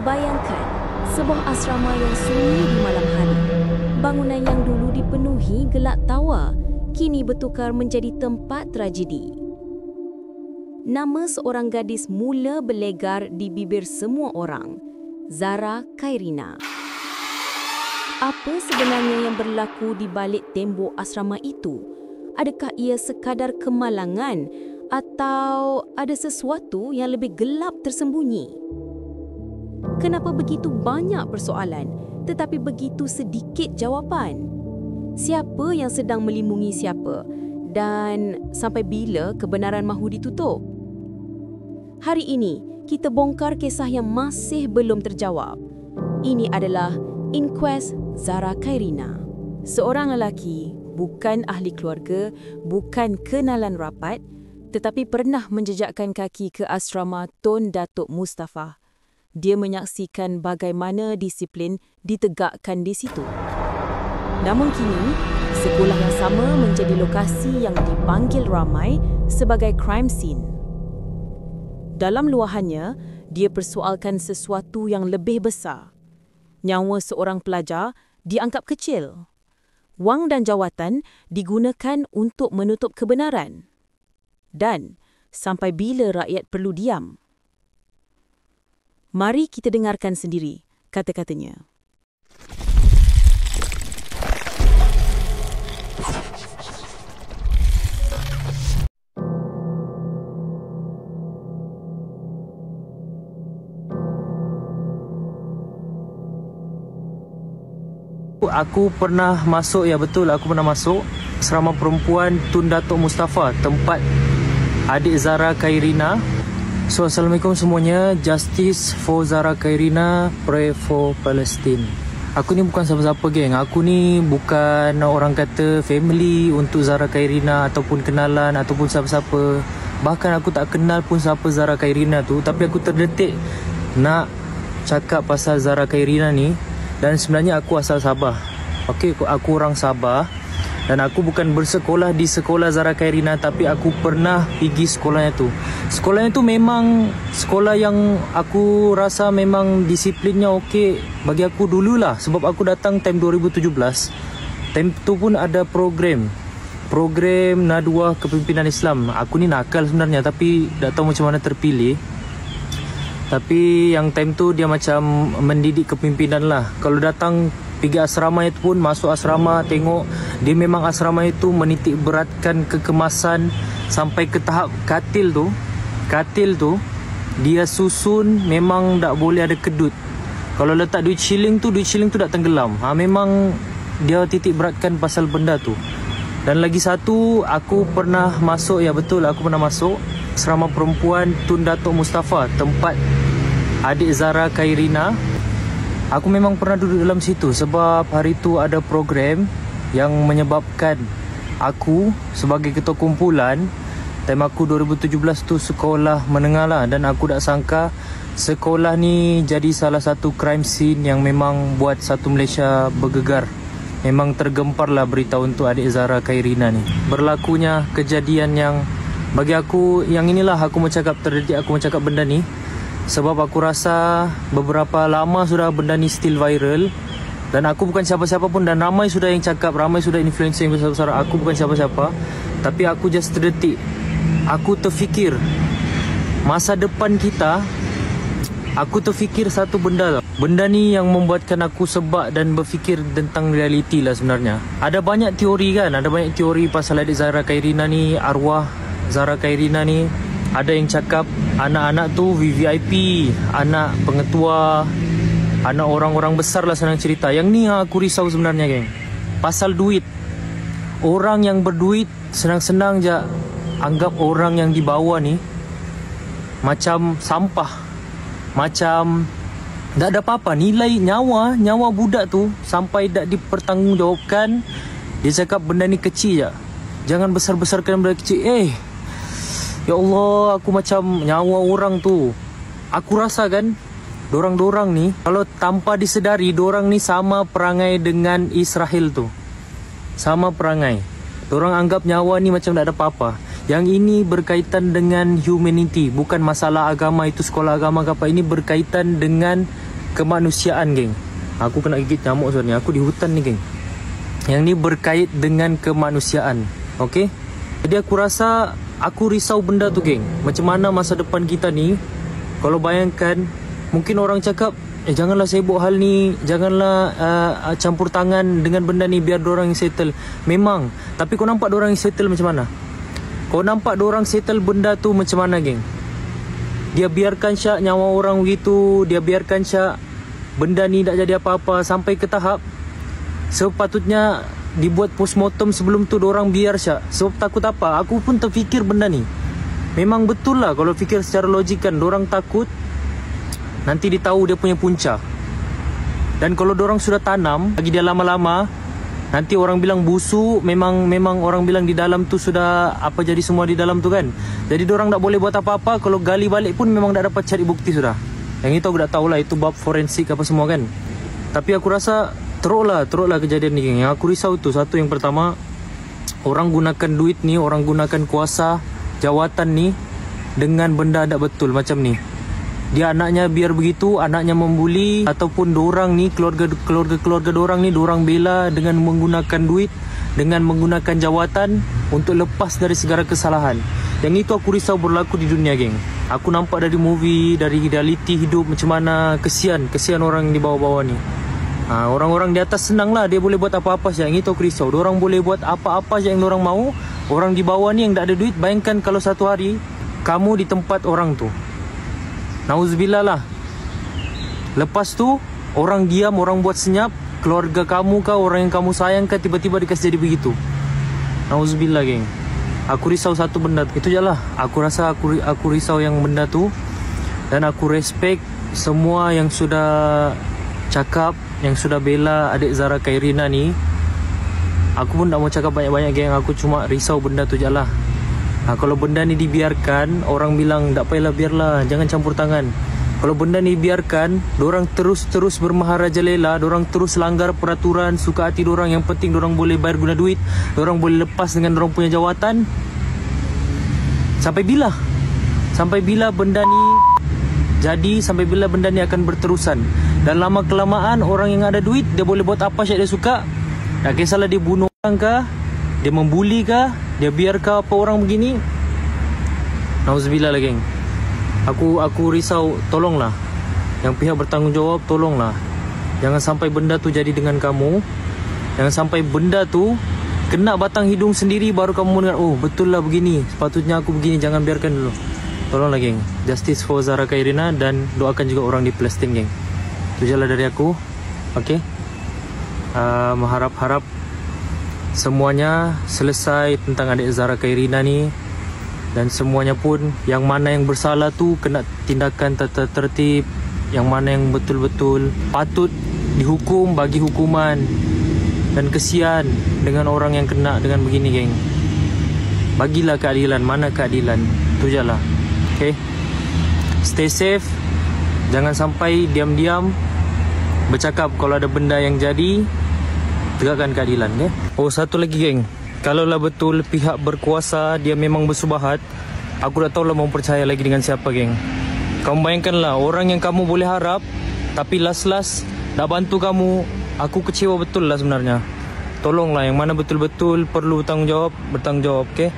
Bayangkan, sebuah asrama yang sunyi di malam hari. Bangunan yang dulu dipenuhi gelak tawa, kini bertukar menjadi tempat tragedi. Nama seorang gadis mula berlegar di bibir semua orang, Zara Khairina. Apa sebenarnya yang berlaku di balik tembok asrama itu? Adakah ia sekadar kemalangan atau ada sesuatu yang lebih gelap tersembunyi? Kenapa begitu banyak persoalan tetapi begitu sedikit jawapan? Siapa yang sedang melimungi siapa? Dan sampai bila kebenaran mahu ditutup? Hari ini, kita bongkar kisah yang masih belum terjawab. Ini adalah Inquest Zara Khairina. Seorang lelaki, bukan ahli keluarga, bukan kenalan rapat, tetapi pernah menjejakkan kaki ke asrama Tun Datuk Mustafa. Dia menyaksikan bagaimana disiplin ditegakkan di situ. Namun kini, sekolah yang sama menjadi lokasi yang dipanggil ramai sebagai crime scene. Dalam luahannya, dia persoalkan sesuatu yang lebih besar. Nyawa seorang pelajar dianggap kecil. Wang dan jawatan digunakan untuk menutup kebenaran. Dan sampai bila rakyat perlu diam? Mari kita dengarkan sendiri kata-katanya. Aku pernah masuk, ya betul, aku pernah masuk asrama perempuan Tun Datuk Mustafa, tempat adik Zara Khairina. So, Assalamualaikum semuanya. Justice for Zara Khairina, pray for Palestine. Aku ni bukan siapa-siapa, geng. Aku ni bukan orang kata family untuk Zara Khairina ataupun kenalan ataupun siapa-siapa. Bahkan aku tak kenal pun siapa Zara Khairina tu. Tapi aku terdetik nak cakap pasal Zara Khairina ni. Dan sebenarnya aku asal Sabah. Okey, aku orang Sabah. Dan aku bukan bersekolah di sekolah Zara Khairina, tapi aku pernah pergi sekolahnya tu. Sekolahnya tu memang sekolah yang aku rasa memang disiplinnya okey bagi aku dululah. Sebab aku datang time 2017. Time tu pun ada program Nadwa Kepimpinan Islam. Aku ni nakal sebenarnya, tapi tak tahu macam mana terpilih. Tapi yang time tu dia macam mendidik kepimpinan lah. Kalau datang pergi asrama itu pun, masuk asrama tengok dia memang asrama itu menitik beratkan kekemasan sampai ke tahap katil tu dia susun memang tak boleh ada kedut. Kalau letak duit shilling tu tak tenggelam. Memang dia titik beratkan pasal benda tu. Dan lagi satu, aku pernah masuk, ya betul, aku pernah masuk asrama perempuan Tun Datuk Mustafa, tempat adik Zara Khairina. Aku memang pernah duduk dalam situ sebab hari tu ada program yang menyebabkan aku sebagai ketua kumpulan. Time aku 2017 tu sekolah menengah lah, dan aku tak sangka sekolah ni jadi salah satu crime scene yang memang buat satu Malaysia bergegar. Memang tergempar lah berita untuk adik Zara Khairina ni. Berlakunya kejadian yang bagi aku, yang inilah aku mencakap terdetik aku mencakap benda ni. Sebab aku rasa beberapa lama sudah benda ni still viral. Dan aku bukan siapa-siapa pun, dan ramai sudah yang cakap, ramai sudah influencer yang besar-besar. Aku bukan siapa-siapa, tapi aku just terdetik. Aku terfikir masa depan kita. Aku terfikir satu benda. Benda ni yang membuatkan aku sebab dan berfikir tentang realiti lah sebenarnya. Ada banyak teori kan, ada banyak teori pasal adik Zara Khairina ni, arwah Zara Khairina ni. Ada yang cakap anak-anak tu VVIP, anak pengetua, anak orang-orang besar lah, senang cerita. Yang ni aku risau sebenarnya, geng. Pasal duit. Orang yang berduit senang-senang je anggap orang yang di bawah ni macam sampah. Macam tak ada apa-apa. Nilai nyawa budak tu sampai tak dipertanggungjawabkan. Dia cakap benda ni kecil je. Jangan besar-besarkan benda kecil. Ya Allah, aku macam nyawa orang tu. Aku rasa kan, dorang-dorang ni kalau tanpa disedari, dorang ni sama perangai dengan Israel tu. Sama perangai. Dorang anggap nyawa ni macam tak ada apa-apa. Yang ini berkaitan dengan humanity, bukan masalah agama, itu sekolah agama ke apa. Ini berkaitan dengan kemanusiaan, geng. Aku kena gigit nyamuk sebenarnya. Aku di hutan ni, geng. Yang ni berkait dengan kemanusiaan. Okay? Jadi aku rasa aku risau benda tu, geng. Macam mana masa depan kita ni. Kalau bayangkan, mungkin orang cakap, janganlah sibuk hal ni, janganlah campur tangan dengan benda ni, biar dorang yang settle. Memang. Tapi kau nampak dorang yang settle macam mana? Kau nampak dorang settle benda tu macam mana, geng? Dia biarkan syak nyawa orang begitu. Dia biarkan syak benda ni tak jadi apa-apa. Sampai ke tahap sepatutnya dibuat postmortem sebelum tu dorang biar syak. Sebab takut apa? Aku pun terfikir benda ni. Memang betul lah kalau fikir secara logik kan. Dorang takut nanti dia tahu dia punya punca. Dan kalau dorang sudah tanam lagi dia lama-lama, nanti orang bilang busuk. Memang orang bilang di dalam tu sudah apa jadi semua di dalam tu kan. Jadi dorang tak boleh buat apa-apa. Kalau gali balik pun memang tak dapat cari bukti sudah. Yang itu aku tak tahulah, itu bab forensik apa semua kan. Tapi aku rasa teruklah kejadian ni, geng. Yang aku risau tu satu, yang pertama, orang gunakan duit ni, orang gunakan kuasa jawatan ni dengan benda tak betul macam ni. Dia anaknya biar begitu, anaknya membuli, ataupun dorang ni keluarga dorang ni dorang bela dengan menggunakan duit, dengan menggunakan jawatan untuk lepas dari segala kesalahan. Yang itu aku risau berlaku di dunia, geng. Aku nampak dari movie, dari realiti hidup macam mana kesian orang di bawah-bawah ni. Orang-orang di atas senang lah, dia boleh buat apa-apa saja. Yang itu aku risau. Dorang boleh buat apa-apa saja yang dorang mau. Orang di bawah ni yang tak ada duit, bayangkan kalau satu hari kamu di tempat orang tu. Nauzubillah lah. Lepas tu orang diam, orang buat senyap, keluarga kamu kah, orang yang kamu sayang kah, tiba-tiba dikasih jadi begitu. Nauzubillah, geng. Aku risau satu benda. Itu je lah. Aku rasa aku risau yang benda tu. Dan aku respect semua yang sudah cakap, yang sudah bela adik Zara Khairina ni. Aku pun tak mau cakap banyak-banyak, geng. Aku cuma risau benda tu je lah. Kalau benda ni dibiarkan, orang bilang tak payahlah, biarlah, jangan campur tangan. Kalau benda ni biarkan, dorang terus bermaharajalela, dorang terus langgar peraturan suka hati dorang. Yang penting dorang boleh bayar guna duit, dorang boleh lepas dengan dorang punya jawatan. Sampai bila? Sampai bila benda ni jadi? Sampai bila benda ni akan berterusan? Dan lama kelamaan orang yang ada duit, dia boleh buat apa saja dia suka. Tak kisahlah dia bunuh orang kah, dia membuli kah, dia biarkan apa orang begini. Nauzubillah lah, geng. Aku risau, tolonglah yang pihak bertanggungjawab, tolonglah. Jangan sampai benda tu jadi dengan kamu. Jangan sampai benda tu kena batang hidung sendiri baru kamu mendengar, oh betul lah begini, sepatutnya aku begini. Jangan biarkan dulu. Tolonglah, geng. Justice for Zara Khairina. Dan doakan juga orang di Palestin, geng. Itu je lah dari aku. Okay. Harap semuanya selesai tentang adik Zara Khairina ni. Dan semuanya pun, yang mana yang bersalah tu kena tindakan tertib. Yang mana yang betul-betul patut dihukum, bagi hukuman. Dan kesian dengan orang yang kena dengan begini, geng. Bagilah keadilan. Mana keadilan? Itu je lah. Okay. Stay safe. Jangan sampai diam-diam bercakap kalau ada benda yang jadi. Tegakkan keadilan, okay? Oh, satu lagi, geng. Kalaulah betul pihak berkuasa dia memang bersubahat, aku tak tahulah mau percaya lagi dengan siapa, geng. Kamu bayangkanlah, orang yang kamu boleh harap, tapi last nak bantu kamu. Aku kecewa betul lah sebenarnya. Tolonglah, yang mana betul-betul perlu bertanggung jawab, okay?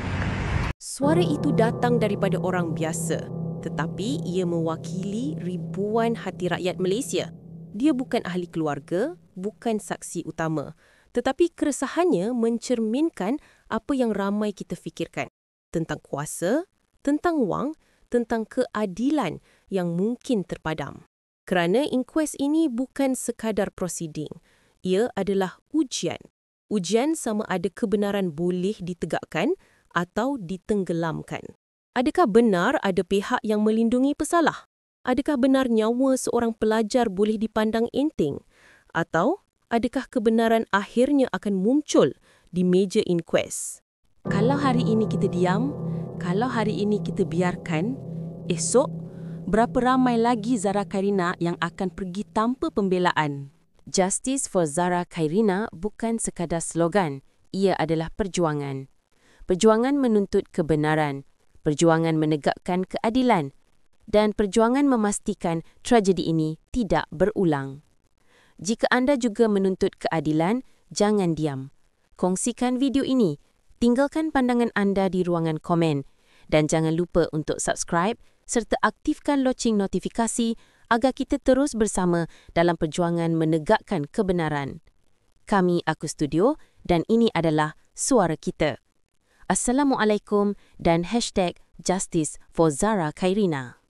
Suara itu datang daripada orang biasa, tetapi ia mewakili ribuan hati rakyat Malaysia. Dia bukan ahli keluarga, bukan saksi utama. Tetapi keresahannya mencerminkan apa yang ramai kita fikirkan. Tentang kuasa, tentang wang, tentang keadilan yang mungkin terpadam. Kerana inkuest ini bukan sekadar prosiding. Ia adalah ujian. Ujian sama ada kebenaran boleh ditegakkan atau ditenggelamkan. Adakah benar ada pihak yang melindungi pesalah? Adakah benar nyawa seorang pelajar boleh dipandang enteng? Atau adakah kebenaran akhirnya akan muncul di meja inkuest? Kalau hari ini kita diam, kalau hari ini kita biarkan, esok berapa ramai lagi Zara Khairina yang akan pergi tanpa pembelaan? Justice for Zara Khairina bukan sekadar slogan, ia adalah perjuangan. Perjuangan menuntut kebenaran, perjuangan menegakkan keadilan. dan perjuangan memastikan tragedi ini tidak berulang. Jika anda juga menuntut keadilan, jangan diam. Kongsikan video ini, tinggalkan pandangan anda di ruangan komen dan jangan lupa untuk subscribe serta aktifkan loceng notifikasi agar kita terus bersama dalam perjuangan menegakkan kebenaran. Kami Aku Studio dan ini adalah suara kita. Assalamualaikum dan #Justice for Zara Khairina.